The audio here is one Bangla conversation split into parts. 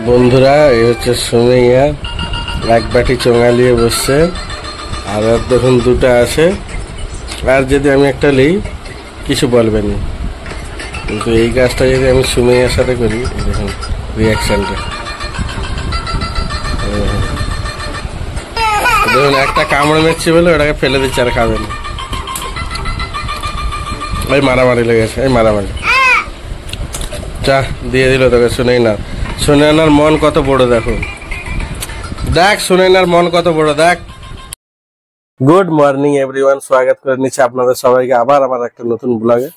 বন্ধুরা, এই হচ্ছে সুমাইয়া এক বাটি চোঙা নিয়ে বসছে, আর দেখুন দুটা আছে, আর যদি আমি একটা নিই কিছু বলবেন না, কিন্তু এই কাজটা যদি আমি সুমাইয়ার সাথে করি দেখুন রিয়াকশনটা দেখুন। একটা কামড় মেরছি বলে ওটাকে ফেলে দিচ্ছে আর খাবে না। ওই মারামারি লেগেছে, এই মারামারি চা দিয়ে দিল তোকে সুনাইনার। সুনাইনার মন কত বড় দেখো, দেখ সুনাইনার মন কত বড় দেখ। গুড মর্নিং এভরিওয়ান, স্বাগত করে নিচ্ছি আপনাদের সবাইকে আবার আমার একটা নতুন ব্লগে।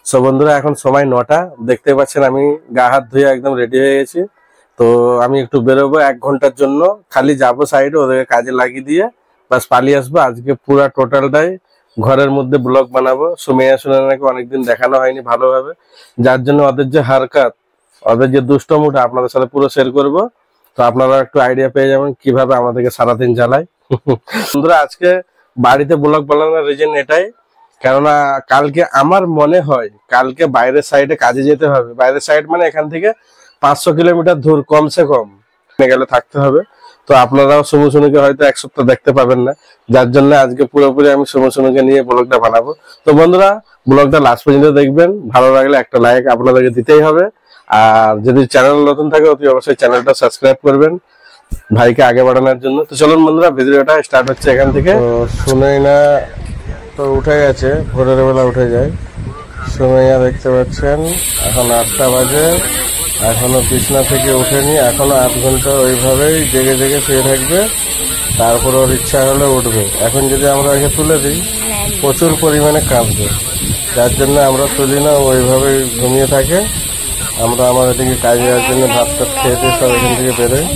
সো বন্ধুরা, এখন সময় 9টা, দেখতে পাচ্ছেন আমি গা হাত ধুয়ে একদম রেডি হয়ে গেছি। তো আমি একটু বেরোবো 1 ঘন্টার জন্য, খালি যাবো সাইডে, ওদেরকে কাজে লাগিয়ে দিয়ে বাস পালিয়ে আসবো। আজকে পুরা টোটালটাই ঘরের মধ্যে ব্লগ বানাবো। সুমাইয়া সুনাইনাকে অনেকদিন দেখানো হয়নি ভালোভাবে, যার জন্য ওদের যে হারকাত, ওদের যে দুষ্টমুটা আপনাদের সাথে পুরো শেয়ার করব। তো আপনারা একটু আইডিয়া পেয়ে যাবেন কিভাবে আমাদেরকে সারাদিন জ্বালায়। বন্ধুরা, আজকে বাড়িতে ব্লগ বানানোর রিজন এটাই, কেননা কালকে আমার মনে হয় কালকে বাইরের সাইডে কাজে যেতে হবে। বাইরের সাইড মানে এখান থেকে 500 কিলোমিটার দূর কমসে কম গেলে থাকতে হবে। তো আপনারাও সুমুসুনুকে হয়তো 1 সপ্তাহ দেখতে পাবেন না, যার জন্য আজকে পুরোপুরি আমি সুমুসুনুকে নিয়ে ব্লগটা বানাবো। তো বন্ধুরা, ব্লগটা লাস্ট পর্যন্ত দেখবেন, ভালো লাগলে একটা লাইক আপনাদেরকে দিতেই হবে। আর যদি চ্যানেল নতুন থাকে অতি অবশ্যই চ্যানেলটা সাবস্ক্রাইব করবেন ভাইকে আগে বাড়ানোর জন্য। তো চলুন বন্ধুরা, ভিডিওটা স্টার্ট হচ্ছে এখান থেকে। সুমাইয়া তো উঠে গেছে, ভোরের বেলা উঠে যায়। সুমাইয়া দেখতে পাচ্ছেন এখন 8টা বাজে, এখনো বিছনা থেকে উঠেনি, এখনো 8 ঘন্টা ওইভাবেই জেগে জেগে শুয়ে থাকবে, তারপর ওর ইচ্ছা হলে উঠবে। এখন যদি আমরা একে তুলে দিই প্রচুর পরিমাণে কাঁদবে, যার জন্য আমরা তুলি না, ওইভাবেই ঘুমিয়ে থাকে। আমরা আমার এদিকে কাজে যাওয়ার জন্য ভাত টাত খেয়েতে সব এখান থেকে বেরোয়।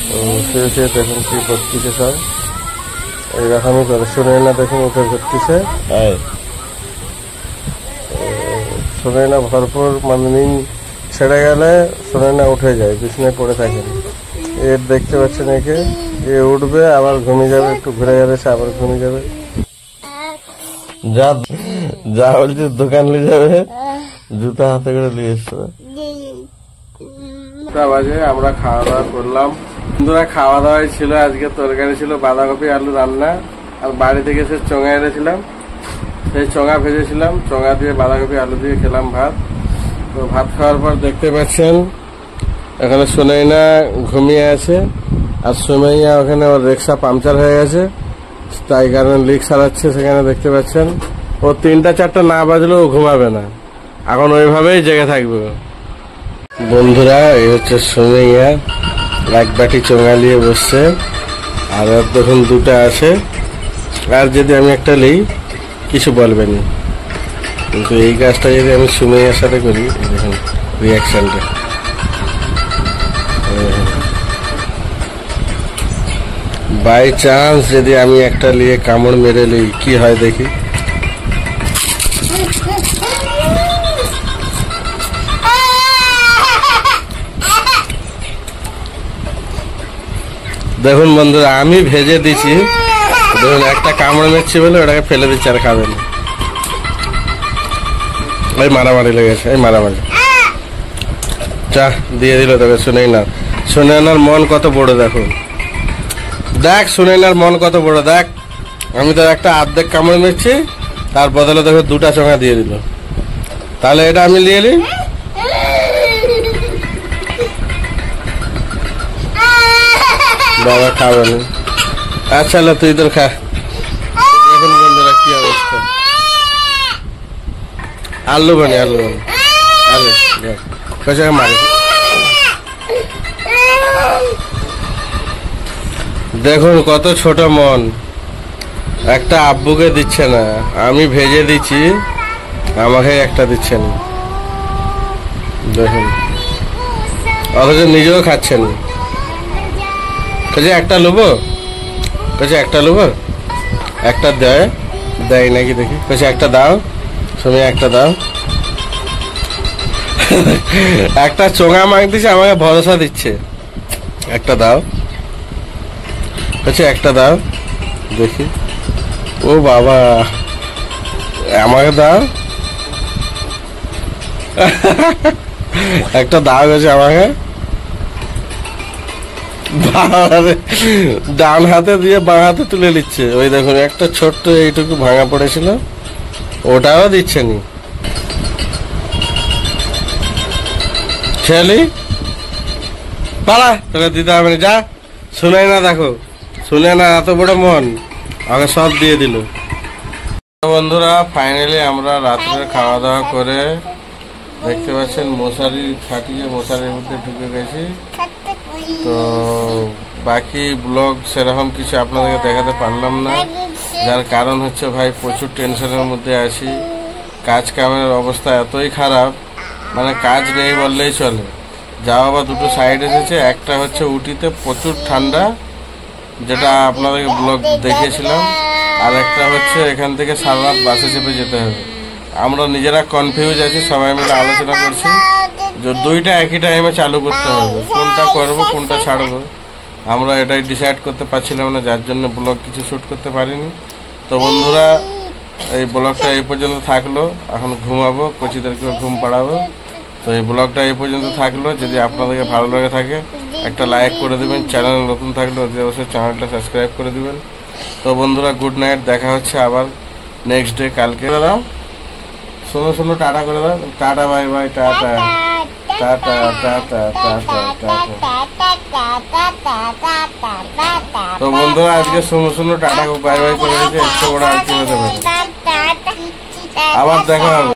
তো শুয়ে শুয়ে দেখুন কি করতেছে, সব এইরকমই করে। সুনাইনা দেখুন উঠে ঘুরতেছে, সুনাইনা ভরপুর মানে নিন ছেড়ে গেলে সুনাইনা উঠে যায়, বিছনায় পড়ে থাকে। এর দেখতে পাচ্ছেন একে, এ উঠবে আবার ঘুমিয়ে যাবে, একটু ঘুরে যাবে সে আবার ঘুমিয়ে যাবে। যা যা বলছে দোকান নিয়ে যাবে, জুতা হাতে করে নিয়ে এসছে। বাজে আমরা খাওয়া দাওয়া করলাম। বন্ধুরা, খাওয়া দাওয়াই ছিল আজকে তরকারি ছিল বাঁধাকপি আলু রান্না, আর বাড়ি থেকে সে চোঙা এনেছিলাম, সেই চোঙা ভেজেছিলাম, চোঙা দিয়ে বাঁধাকপি আলু দিয়ে খেলাম ভাত। তো ভাত খাওয়ার পর দেখতে পাচ্ছেন এখানে সুনাইনা ঘুমিয়ে আছে, আর সুমাইয়া ওখানে ওর রিক্সা পাংচার হয়ে গেছে, তাই কারণে লিক সারাচ্ছে সেখানে দেখতে পাচ্ছেন। ও 3টা 4টা না বাজলেও ঘুমাবে না, এখন ওইভাবেই জেগে থাকবে। বন্ধুরা, এই হচ্ছে সুমাইয়া এক বাটি চোঙা নিয়ে বসছে, আর দেখুন দুটা আছে, আর যদি আমি একটা নিই কিছু বলবেন না, কিন্তু এই কাজটা যদি আমি সুমাইয়ার সাথে করি দেখুন রিয়াকশনটা। বাই চান্স যদি আমি একটা নিয়ে কামড় মেরে নিই কি হয় দেখি। দেখুন বন্ধুরা, আমি ভেজে দিচ্ছি, দেখুন একটা কামড় মেরছি বলে ওটাকে ফেলে দিচ্ছে আর খাবে না। ওই মারামারি লেগেছে, এই মারামারি চা দিয়ে দিল তোকে সুনাইনার। সুনাইনার মন কত বড় দেখো, দেখ সুনাইনার মন কত বড় দেখ। আমি তো একটা অর্ধেক কামড় মেরছি, তার বদলে তোকে 2টা চোঙা দিয়ে দিল, তাহলে এটা আমি নিয়ে নিই। বাবা খাবে না, আচ্ছা তুই তোর খা। দেখুন বন্ধুরা কি অবস্থা, আলু বানি আলু বানি আলু কচা মারি। দেখুন কত ছোট মন, একটা আব্বুকে দিচ্ছে না, আমি ভেজে দিচ্ছি আমাকে একটা দিচ্ছেন। দেখুন অথচ নিজেও খাচ্ছেন। কাছে একটা লোবো, কাছে একটা লোবো, একটা দেয় নাকি দেখি, কাছে একটা দাও, তুমি একটা দাও। একটা চোঙা মাংতেছে, আমাকে ভরসা দিচ্ছে, একটা দাও, কাছে একটা দাও দেখি। ও বাবা, আমাকে দাও, একটা দাও গেছে আমাকে। ডান হাতে দিয়ে বাঁ হাতে তুলে নিচ্ছে। ওই দেখুন একটা ছোট্ট এইটুকু ভাঙা পড়েছিল, ওটাও দিচ্ছে নি। ছেলি পালা, তোকে দিতে হবে না, যা। শুনে না, দেখো শুনে না, এত বড় মন, আমাকে সব দিয়ে দিল। বন্ধুরা ফাইনালি আমরা রাত্রে খাওয়া দাওয়া করে দেখতে পাচ্ছেন মশারি খাটিয়ে মশারির মধ্যে ঢুকে গেছি। তো বাকি ব্লগ সেরকম কিছু আপনাদেরকে দেখাতে পারলাম না, যার কারণ হচ্ছে ভাই প্রচুর টেনশনের মধ্যে আছি। কাজ কামের অবস্থা এতই খারাপ, মানে কাজ নেই বললেই চলে। যাওয়া বা দুটো সাইড এসেছে, একটা হচ্ছে উটিতে প্রচুর ঠান্ডা, যেটা আপনাদেরকে ব্লগ দেখিয়েছিলাম, আর একটা হচ্ছে এখান থেকে সারা রাত বাসে চেপে যেতে হবে। আমরা নিজেরা কনফিউজ আছি, সবাই মিলে আলোচনা করছি যে দুইটা একই টাইমে চালু করতে হবে, কোনটা করবো কোনটা ছাড়বো আমরা এটাই ডিসাইড করতে পারছিলাম না, যার জন্য ব্লগ কিছু শ্যুট করতে পারিনি। তো বন্ধুরা এই ব্লগটা এই পর্যন্ত থাকলো, এখন ঘুমাবো, কোচিদেরকেও ঘুম পাড়াবো। তো এই ব্লগটা এই পর্যন্ত থাকলো, যদি আপনাদেরকে ভালো লাগে থাকে একটা লাইক করে দেবেন, চ্যানেল নতুন থাকলে অবশ্যই চ্যানেলটা সাবস্ক্রাইব করে দেবেন। তো বন্ধুরা গুড নাইট, দেখা হচ্ছে আবার নেক্সট ডে কালকে। দাও শোনো শোনো, টাটা করে দাও, tata bye bye, tata tata tata tata tata. তো বন্ধুরা আজকে শোনো শোনো টাটা বাই বাই করে দিতে, একটু বড় আর কি হতে পারে। আবার দেখা হবে।